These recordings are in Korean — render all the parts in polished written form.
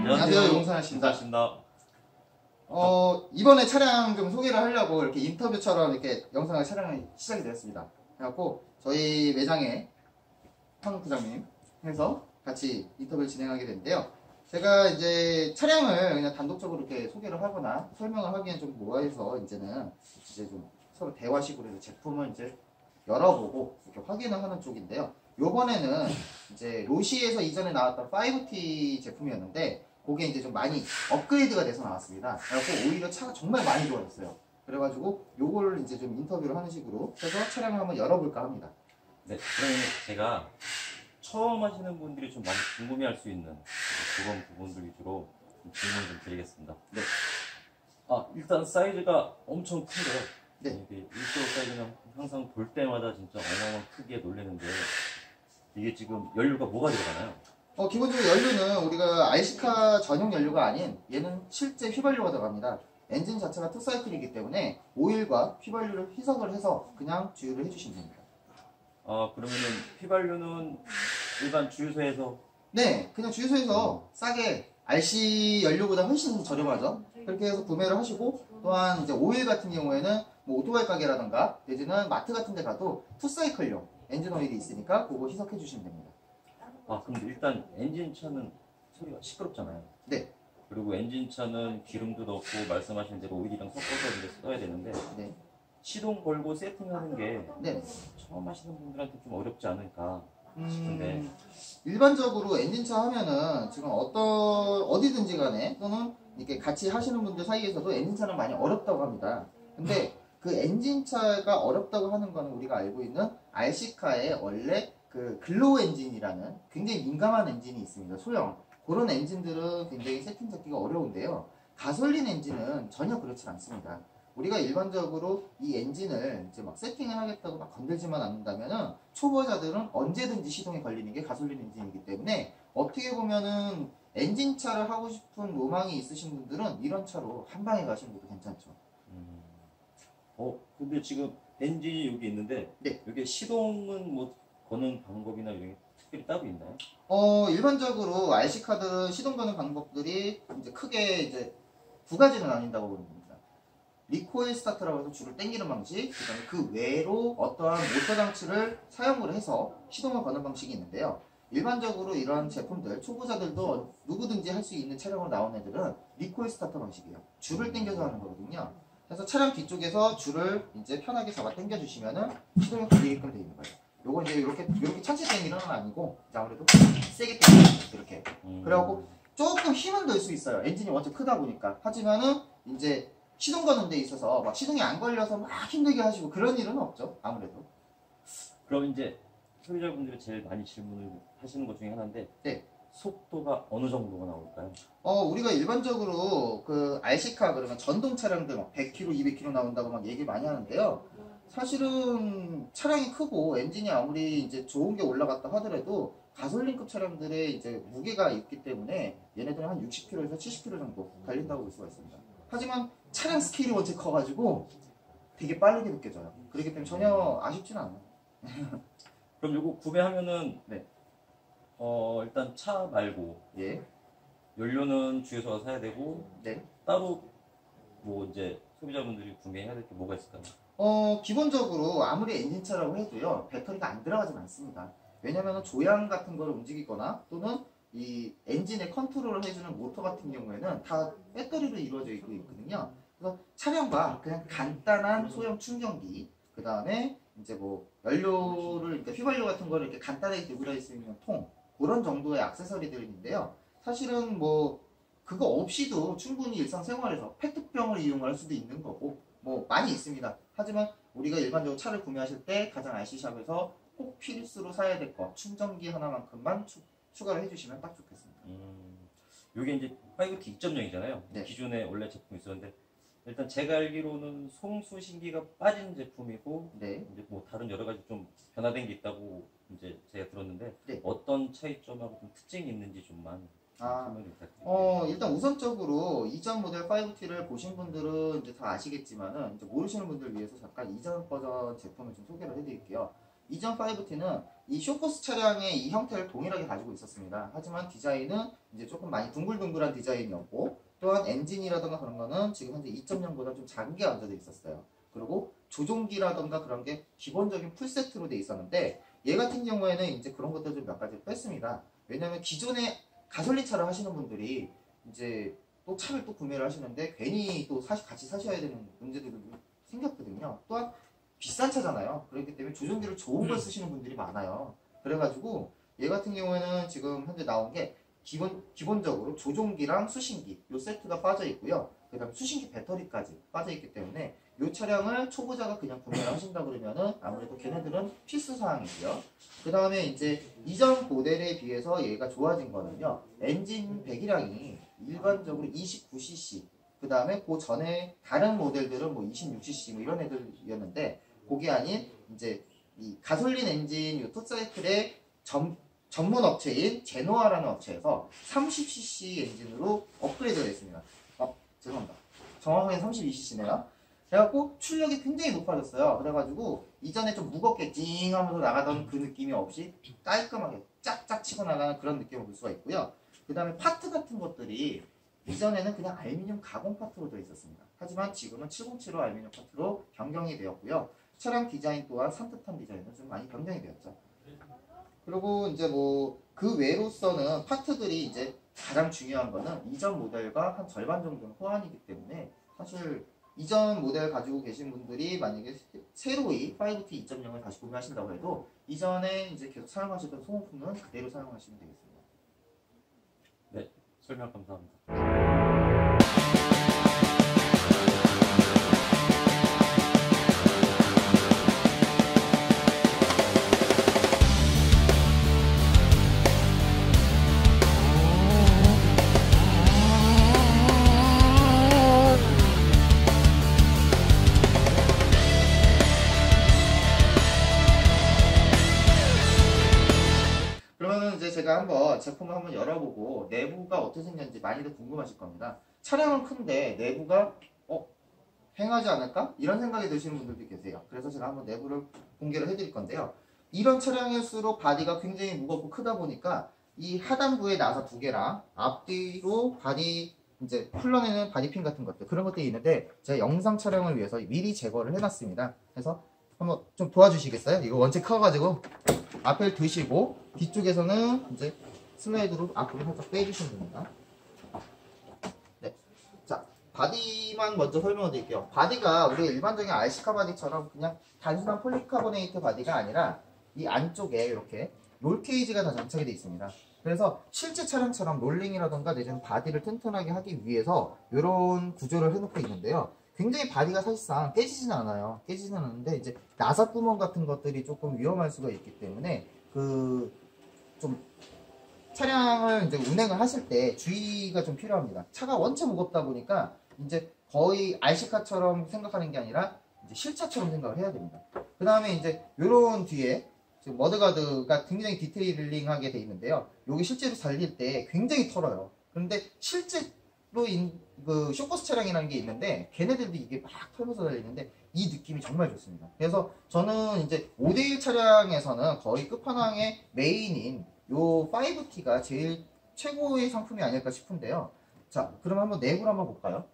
안녕하세요, 용산입니다. 이번에 차량 좀 소개를 하려고 이렇게 인터뷰처럼 이렇게 영상을 촬영이 시작이 되었습니다. 그래갖고 저희 매장에 황 부장님 해서 같이 인터뷰를 진행하게 됐는데요. 제가 이제 차량을 그냥 단독적으로 이렇게 소개를 하거나 설명을 하기엔 좀 뭐해서 이제는 이제 좀 서로 대화식으로 해서 제품을 이제 열어보고 이렇게 확인을 하는 쪽인데요. 요번에는 이제 로시에서 이전에 나왔던 5T 제품이었는데 그게 이제 좀 많이 업그레이드가 돼서 나왔습니다. 그래서 오히려 차가 정말 많이 좋아졌어요. 그래가지고 요걸 이제 좀 인터뷰를 하는 식으로 해서 차량을 한번 열어볼까 합니다. 네, 그러면 제가 처음 하시는 분들이 좀 많이 궁금해할 수 있는 그런 부분들 위주로 좀 질문 좀 드리겠습니다. 네. 일단 사이즈가 엄청 큰데요. 네. 이게 1kg 사이즈는 항상 볼 때마다 진짜 어마어마한 크기에 놀라는데 이게 지금 연료가 뭐가 들어가나요? 기본적으로 연료는 우리가 RC카 전용 연료가 아닌 얘는 실제 휘발유가 들어갑니다. 엔진 자체가 투사이클이기 때문에 오일과 휘발유를 희석을 해서 그냥 주유를 해주시면 됩니다. 그러면은 휘발유는 일반 주유소에서? 네, 그냥 주유소에서 싸게 RC 연료보다 훨씬 저렴하죠. 그렇게 해서 구매를 하시고, 또한 이제 오일 같은 경우에는 뭐 오토바이 가게라던가 내지는 마트 같은 데 가도 투사이클용 엔진 오일이 있으니까 그거 희석해 주시면 됩니다. 근데 일단 엔진차는 소리가 시끄럽잖아요. 네. 그리고 엔진차는 기름도 넣고 말씀하신 대로 오일이랑 섞어서 이제 써야 되는데 네. 시동 걸고 세팅하는 게 네. 처음 하시는 분들한테 좀 어렵지 않을까 싶은데 일반적으로 엔진차 하면은 지금 어디든지 간에 또는 이렇게 같이 하시는 분들 사이에서도 엔진차는 많이 어렵다고 합니다. 근데 그 엔진차가 어렵다고 하는 거는 우리가 알고 있는 RC카의 원래 그 글로우 엔진이라는 굉장히 민감한 엔진이 있습니다. 소형. 그런 엔진들은 굉장히 세팅 잡기가 어려운데요. 가솔린 엔진은 전혀 그렇지 않습니다. 우리가 일반적으로 이 엔진을 이제 막 세팅을 하겠다고 막 건들지만 않는다면은 초보자들은 언제든지 시동에 걸리는 게 가솔린 엔진이기 때문에 어떻게 보면은 엔진차를 하고 싶은 로망이 있으신 분들은 이런 차로 한 방에 가시는 것도 괜찮죠. 근데 지금 엔진이 여기 있는데 네. 여기 시동은 뭐 거는 방법이나 이런 게 특별히 따로 있나요? 일반적으로 RC카들은 시동 거는 방법들이 이제 크게 이제 두 가지로 나뉜다고 보면 됩니다. 리코일 스타트라고 해서 줄을 당기는 방식, 그다음에 그 외로 어떠한 모터 장치를 사용을 해서 시동을 거는 방식이 있는데요. 일반적으로 이런 제품들, 초보자들도 누구든지 할 수 있는 차량으로 나온 애들은 리코일 스타터 방식이에요. 줄을 당겨서 하는 거거든요. 그래서 차량 뒤쪽에서 줄을 이제 편하게 잡아 당겨 주시면은 시동이 걸리게끔 되어 있는 거예요. 요거 이제 이렇게 천천히 당기는 건 아니고 아무래도 세게 당기는 이렇게. 그래갖고 조금 힘은 들 수 있어요. 엔진이 원체 크다 보니까. 하지만은 이제 시동 거는 데 있어서 막 시동이 안 걸려서 막 힘들게 하시고 그런 일은 없죠. 아무래도. 그럼 이제 소비자분들이 제일 많이 질문을 하시는 것 중에 하나인데 네. 속도가 어느 정도가 나올까요? 우리가 일반적으로 그 RC카 그러면 전동 차량들 막 100km, 200km 나온다고 막 얘기 많이 하는데요. 사실은 차량이 크고 엔진이 아무리 이제 좋은 게 올라갔다 하더라도 가솔린급 차량들의 이제 무게가 있기 때문에 얘네들은 한 60km에서 70km 정도 달린다고 볼 수가 있습니다. 하지만 차량 스케일이 원체 커가지고 되게 빠르게 느껴져요. 그렇기 때문에 전혀 아쉽진 않아요. 그럼 이거 구매하면은 네. 일단 차 말고 예. 연료는 주유소가 사야 되고 네. 따로 뭐 이제 소비자분들이 구매해야 될 게 뭐가 있을까요? 기본적으로 아무리 엔진차라고 해도요 배터리가 안 들어가진 않습니다. 왜냐면 조향 같은 걸 움직이거나 또는 이 엔진의 컨트롤을 해주는 모터 같은 경우에는 다 배터리로 이루어져 있거든요. 그래서 차량과 그냥 간단한 소형 충전기, 그 다음에 이제 뭐 연료를 그러니까 휘발유 같은 거를 이렇게 간단하게 들고 다닐 수 있는 통, 그런 정도의 액세서리들인데요. 사실은 뭐 그거 없이도 충분히 일상생활에서 페트병을 이용할 수도 있는 거고 뭐 많이 있습니다. 하지만 우리가 일반적으로 차를 구매하실 때 가장 RC샵에서 꼭 필수로 사야 될 거 충전기 하나만큼만 추가를 해주시면 딱 좋겠습니다. 이게 이제 5T 2.0이잖아요. 네. 기존에 원래 제품이 있었는데 일단 제가 알기로는 송수신기가 빠진 제품이고 네. 이제 뭐 다른 여러 가지 좀 변화된 게 있다고 이제 제가 들었는데 네. 어떤 차이점하고 좀 특징이 있는지 좀만. 설명 좀 부탁드릴게요. 일단 우선적으로 이전 모델 5T를 보신 분들은 이제 다 아시겠지만은 이제 모르시는 분들 위해서 잠깐 이전 버전 제품을 좀 소개를 해드릴게요. 이전 5T는 이 쇼코스 차량의 이 형태를 동일하게 가지고 있었습니다. 하지만 디자인은 이제 조금 많이 둥글둥글한 디자인이었고, 또한 엔진이라던가 그런 거는 지금 현재 2.0보다 좀 작은 게 얹어져 있었어요. 그리고 조종기라던가 그런 게 기본적인 풀세트로 돼 있었는데, 얘 같은 경우에는 이제 그런 것들 좀 몇 가지 뺐습니다. 왜냐면 기존에 가솔린 차를 하시는 분들이 이제 또 차를 또 구매를 하시는데 괜히 또 같이 사셔야 되는 문제들이 생겼거든요. 또한 비싼 차잖아요. 그렇기 때문에 조종기를 좋은 걸 쓰시는 분들이 많아요. 그래가지고 얘 같은 경우에는 지금 현재 나온 게 기본적으로 조종기랑 수신기 요 세트가 빠져 있고요. 그 다음에 수신기 배터리까지 빠져 있기 때문에 이 차량을 초보자가 그냥 구매를 하신다 그러면은 아무래도 걔네들은 필수 사항이고요. 그 다음에 이제 이전 모델에 비해서 얘가 좋아진 거는요. 엔진 배기량이 일반적으로 29cc, 그 다음에 그 전에 다른 모델들은 뭐 26cc 뭐 이런 애들이었는데, 그게 아닌 이제 이 가솔린 엔진 요 투사이클의 전문 업체인 제노아라는 업체에서 30cc 엔진으로 업그레이드가 됐습니다. 죄송합니다. 정확하게 32cc네요. 그래갖고 출력이 굉장히 높아졌어요. 그래가지고 이전에 좀 무겁게 찡 하면서 나가던 그 느낌이 없이 깔끔하게 짝짝 치고 나가는 그런 느낌을 볼 수가 있고요. 그 다음에 파트 같은 것들이 이전에는 그냥 알루미늄 가공 파트로 되어 있었습니다. 하지만 지금은 707호 알루미늄 파트로 변경이 되었고요. 차량 디자인 또한 산뜻한 디자인으로 좀 많이 변경이 되었죠. 그리고 이제 뭐 그 외로서는 파트들이 이제 가장 중요한 거는 이전 모델과 한 절반 정도는 호환이기 때문에 사실 이전 모델 가지고 계신 분들이 만약에 새로이 5T 2.0을 다시 구매하신다고 해도 이전에 이제 계속 사용하셨던 소모품은 그대로 사용하시면 되겠습니다. 네, 설명 감사합니다. 그러면 이제 제가 한번 제품을 한번 열어보고 내부가 어떻게 생겼는지 많이들 궁금하실 겁니다. 차량은 큰데 내부가 행하지 않을까? 이런 생각이 드시는 분들도 계세요. 그래서 제가 한번 내부를 공개를 해드릴 건데요. 이런 차량일수록 바디가 굉장히 무겁고 크다 보니까 이 하단부에 나사 2개랑 앞뒤로 바디 이제 풀러내는 바디핀 같은 것들, 그런 것들이 있는데 제가 영상 촬영을 위해서 미리 제거를 해놨습니다. 그래서 한번 좀 도와주시겠어요? 이거 원체 커가지고 앞을 드시고 뒤쪽에서는 이제 슬라이드로 앞으로 살짝 빼주시면 됩니다. 네. 자, 바디만 먼저 설명을 드릴게요. 바디가 우리 일반적인 RC카 바디처럼 그냥 단순한 폴리카보네이트 바디가 아니라 이 안쪽에 이렇게 롤 케이지가 다 장착이 되어 있습니다. 그래서 실제 차량처럼 롤링이라던가 내지는 바디를 튼튼하게 하기 위해서 이런 구조를 해놓고 있는데요. 굉장히 바디가 사실상 깨지지는 않아요. 깨지지는 않는데 이제 나사 구멍 같은 것들이 조금 위험할 수가 있기 때문에 좀 차량을 이제 운행을 하실 때 주의가 좀 필요합니다. 차가 원체 무겁다 보니까 이제 거의 RC카처럼 생각하는 게 아니라 이제 실차처럼 생각을 해야 됩니다. 그 다음에 이제 요런 뒤에 지금 머드가드가 굉장히 디테일링하게 돼 있는데요. 여기 실제로 달릴 때 굉장히 털어요. 그런데 실제로 그 쇼코스 차량이라는 게 있는데 걔네들도 이게 막 털면서 달리는데 이 느낌이 정말 좋습니다. 그래서 저는 이제 5대1 차량에서는 거의 끝판왕의 메인인 요 5T가 제일 최고의 상품이 아닐까 싶은데요. 자, 그럼 한번 내부를 한번 볼까요?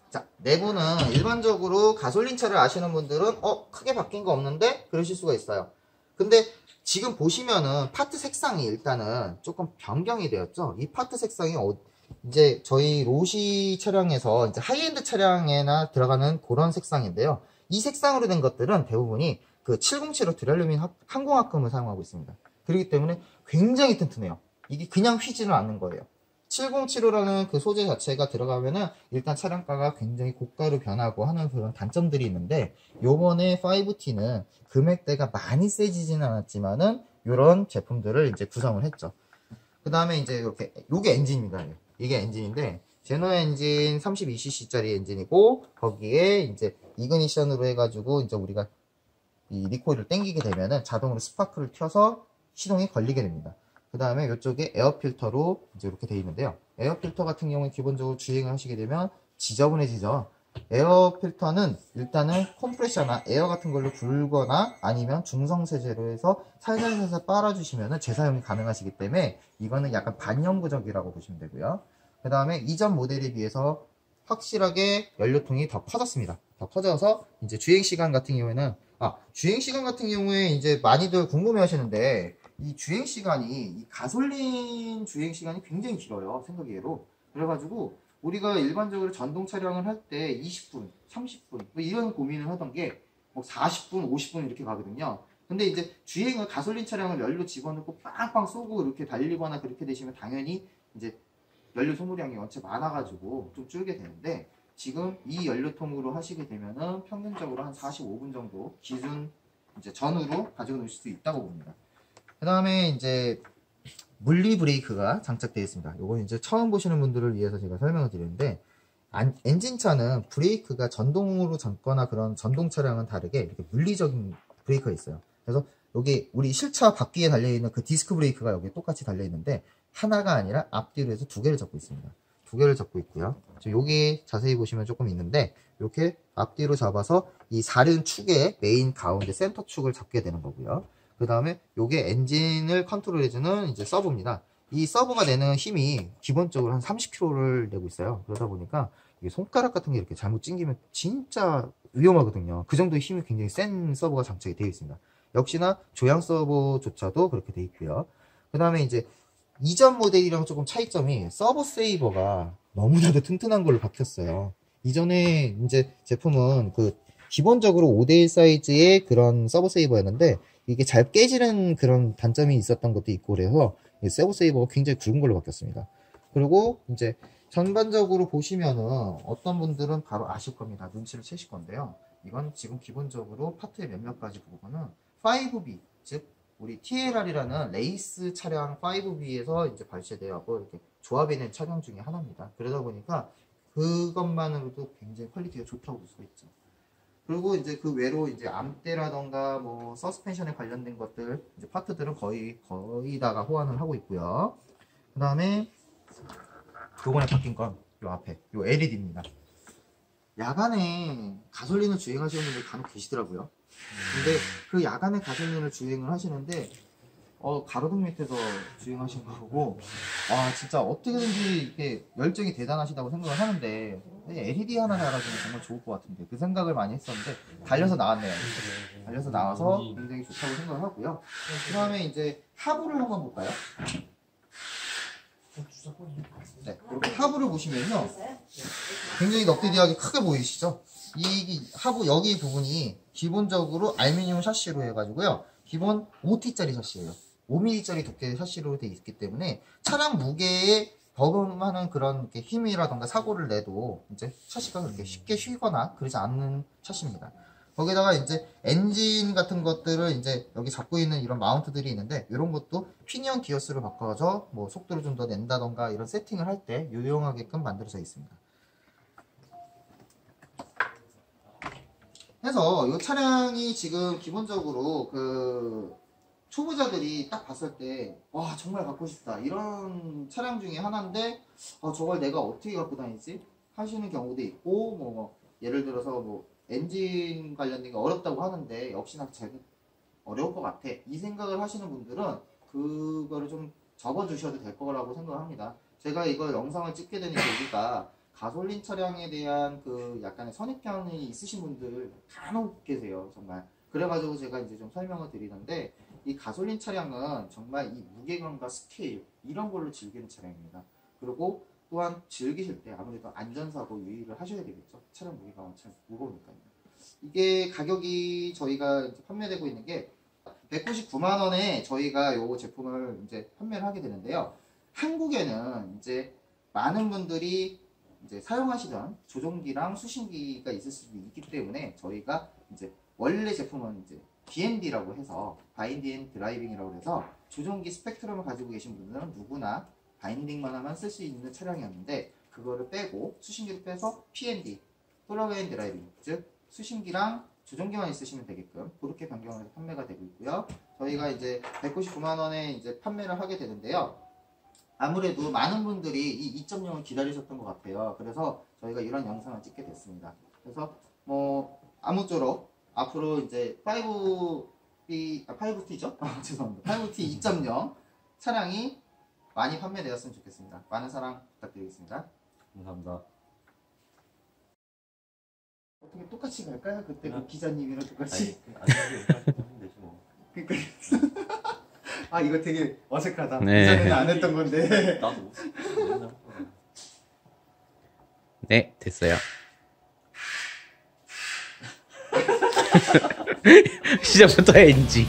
자, 내부는 일반적으로 가솔린 차를 아시는 분들은 크게 바뀐 거 없는데? 그러실 수가 있어요. 근데 지금 보시면은 파트 색상이 일단은 조금 변경이 되었죠. 이 파트 색상이 이제 저희 로시 차량에서 이제 하이엔드 차량에나 들어가는 그런 색상인데요. 이 색상으로 된 것들은 대부분이 그 707호 드랄루민 항공합금을 사용하고 있습니다. 그렇기 때문에 굉장히 튼튼해요. 이게 그냥 휘지는 않는 거예요. 7075라는 그 소재 자체가 들어가면은 일단 차량가가 굉장히 고가로 변하고 하는 그런 단점들이 있는데, 요번에 5T는 금액대가 많이 세지지는 않았지만은 요런 제품들을 이제 구성을 했죠. 그 다음에 이제 이렇게, 요게 엔진입니다. 이게 엔진인데, 제노 엔진 32cc짜리 엔진이고, 거기에 이제 이그니션으로 해가지고 이제 우리가 이 리코일을 당기게 되면은 자동으로 스파크를 켜서 시동이 걸리게 됩니다. 그 다음에 이쪽에 에어 필터로 이제 이렇게 되어 있는데요. 에어 필터 같은 경우에 기본적으로 주행을 하시게 되면 지저분해지죠. 에어 필터는 일단은 컴프레셔나 에어 같은 걸로 불거나 아니면 중성 세제로 해서 살살살살 빨아주시면 재사용이 가능하시기 때문에 이거는 약간 반영구적이라고 보시면 되고요. 그 다음에 이전 모델에 비해서 확실하게 연료통이 더 커졌습니다. 더 커져서 이제 주행시간 같은 경우에는, 주행시간 같은 경우에 이제 많이들 궁금해 하시는데, 이 주행시간이, 이 가솔린 주행시간이 굉장히 길어요. 생각외로. 그래가지고, 우리가 일반적으로 전동 차량을 할 때 20분, 30분, 뭐 이런 고민을 하던 게, 뭐 40분, 50분 이렇게 가거든요. 근데 이제 주행을, 가솔린 차량을 연료 집어넣고 빵빵 쏘고 이렇게 달리거나 그렇게 되시면 당연히 이제 연료 소모량이 원체 많아가지고 좀 줄게 되는데, 지금 이 연료통으로 하시게 되면은 평균적으로 한 45분 정도 기준 이제 전후로 가지고 노실 수 있다고 봅니다. 그 다음에 이제 물리 브레이크가 장착되어 있습니다. 요건 이제 처음 보시는 분들을 위해서 제가 설명을 드리는데, 엔진차는 브레이크가 전동으로 잡거나 그런 전동 차량은 다르게 이렇게 물리적인 브레이크가 있어요. 그래서 여기 우리 실차 바퀴에 달려있는 그 디스크 브레이크가 여기 똑같이 달려있는데, 하나가 아니라 앞뒤로 해서 두 개를 잡고 있습니다. 두 개를 잡고 있고요. 여기 자세히 보시면 조금 있는데, 이렇게 앞뒤로 잡아서 이 사륜 축의 메인 가운데 센터 축을 잡게 되는 거고요. 그 다음에 요게 엔진을 컨트롤해주는 이제 서브입니다. 이 서브가 내는 힘이 기본적으로 한 30kg를 내고 있어요. 그러다 보니까 이게 손가락 같은 게 이렇게 잘못 찡기면 진짜 위험하거든요. 그 정도의 힘이 굉장히 센 서브가 장착이 되어 있습니다. 역시나 조향 서버조차도 그렇게 되어 있고요. 그 다음에 이제 이전 모델이랑 조금 차이점이 서버 세이버가 너무나도 튼튼한 걸로 바뀌었어요. 이전에 이제 제품은 그 기본적으로 5대1 사이즈의 그런 서버 세이버였는데, 이게 잘 깨지는 그런 단점이 있었던 것도 있고, 그래서 서버 세이버가 굉장히 굵은 걸로 바뀌었습니다. 그리고 이제 전반적으로 보시면은 어떤 분들은 바로 아실 겁니다. 눈치를 채실 건데요. 이건 지금 기본적으로 파트의 몇몇 가지 부분은 5B, 즉 우리 TLR이라는 레이스 차량 5B에서 이제 발제되어서 이렇게 조합이 된 차량 중에 하나입니다. 그러다 보니까 그것만으로도 굉장히 퀄리티가 좋다고 볼 수가 있죠. 그리고 이제 그 외로 이제 암대라던가 뭐 서스펜션에 관련된 것들, 이제 파트들은 거의 다가 호환을 하고 있고요. 그 다음에 요번에 바뀐 건 요 앞에 요 LED입니다. 야간에 가솔린을 주행하시는 분들 간혹 계시더라고요. 근데 그 야간에 가솔린을 주행을 하시는데 가로등 밑에서 주행하시는 거 보고, 진짜 어떻게든지 이렇게 열정이 대단하시다고 생각을 하는데, LED 하나 달아주면 정말 좋을 것 같은데, 그 생각을 많이 했었는데, 달려서 나왔네요. 달려서 나와서 굉장히 좋다고 생각을 하고요. 그 다음에 이제 하부를 한번 볼까요? 네, 이렇게 하부를 보시면요, 굉장히 넉대디하게 크게 보이시죠? 이 하부 여기 부분이 기본적으로 알루미늄 샤시로 해가지고요, 기본 5T짜리 샤시예요. 5mm짜리 두께의 샤시로 되어 있기 때문에 차량 무게에 버금하는 그런 힘이라던가 사고를 내도 이제 샤시가 그렇게 쉽게 휘거나 그러지 않는 샤시입니다. 거기다가 이제 엔진 같은 것들을 이제 여기 잡고 있는 이런 마운트들이 있는데, 이런 것도 피니언 기어스로 바꿔서 뭐 속도를 좀 더 낸다던가 이런 세팅을 할 때 유용하게끔 만들어져 있습니다. 그래서 이 차량이 지금 기본적으로 그 초보자들이 딱 봤을 때, 와, 정말 갖고 싶다, 이런 차량 중에 하나인데, 저걸 내가 어떻게 갖고 다니지? 하시는 경우도 있고, 뭐 예를 들어서 뭐 엔진 관련된 게 어렵다고 하는데, 역시나 제가 어려울 것 같아, 이 생각을 하시는 분들은 그거를 좀 접어주셔도 될 거라고 생각합니다. 제가 이걸 영상을 찍게 되는 계기가, 가솔린 차량에 대한 그 약간의 선입견이 있으신 분들 간혹 계세요, 정말. 그래가지고 제가 이제 좀 설명을 드리는데, 이 가솔린 차량은 정말 이 무게감과 스케일, 이런 걸로 즐기는 차량입니다. 그리고 또한 즐기실 때 아무래도 안전사고 유의를 하셔야 되겠죠. 차량 무게감은 참 무거우니까요. 이게 가격이 저희가 이제 판매되고 있는 게 199만 원에 저희가 요 제품을 이제 판매를 하게 되는데요. 한국에는 이제 많은 분들이 이제 사용하시던 조종기랑 수신기가 있을 수도 있기 때문에 저희가 이제 원래 제품은 이제 BND라고 해서 바인딩 앤 드라이빙이라고 해서 조종기 스펙트럼을 가지고 계신 분들은 누구나 바인딩만 하면 쓸 수 있는 차량이었는데 그거를 빼고 수신기를 빼서 PND 플러그 앤 드라이빙 즉 수신기랑 조종기만 있으시면 되게끔 그렇게 변경해서 판매가 되고 있고요. 저희가 이제 199만 원에 이제 판매를 하게 되는데요. 아무래도 많은 분들이 이 2.0을 기다리셨던 것 같아요. 그래서 저희가 이런 영상을 찍게 됐습니다. 그래서 뭐 아무쪼록 앞으로 이제 5T죠? 죄송합니다. 5T 2.0 차량이 많이 판매되었으면 좋겠습니다. 많은 사랑 부탁드리겠습니다. 감사합니다. 어떻게 똑같이 갈까요? 그때 그 기자님이랑 똑같이? 하면 되지 뭐. 그러니까 아 이거 되게 어색하다. 네. 이전에는 안 했던 건데. 나도 맨날 네, 됐어요. 시작부터 NG.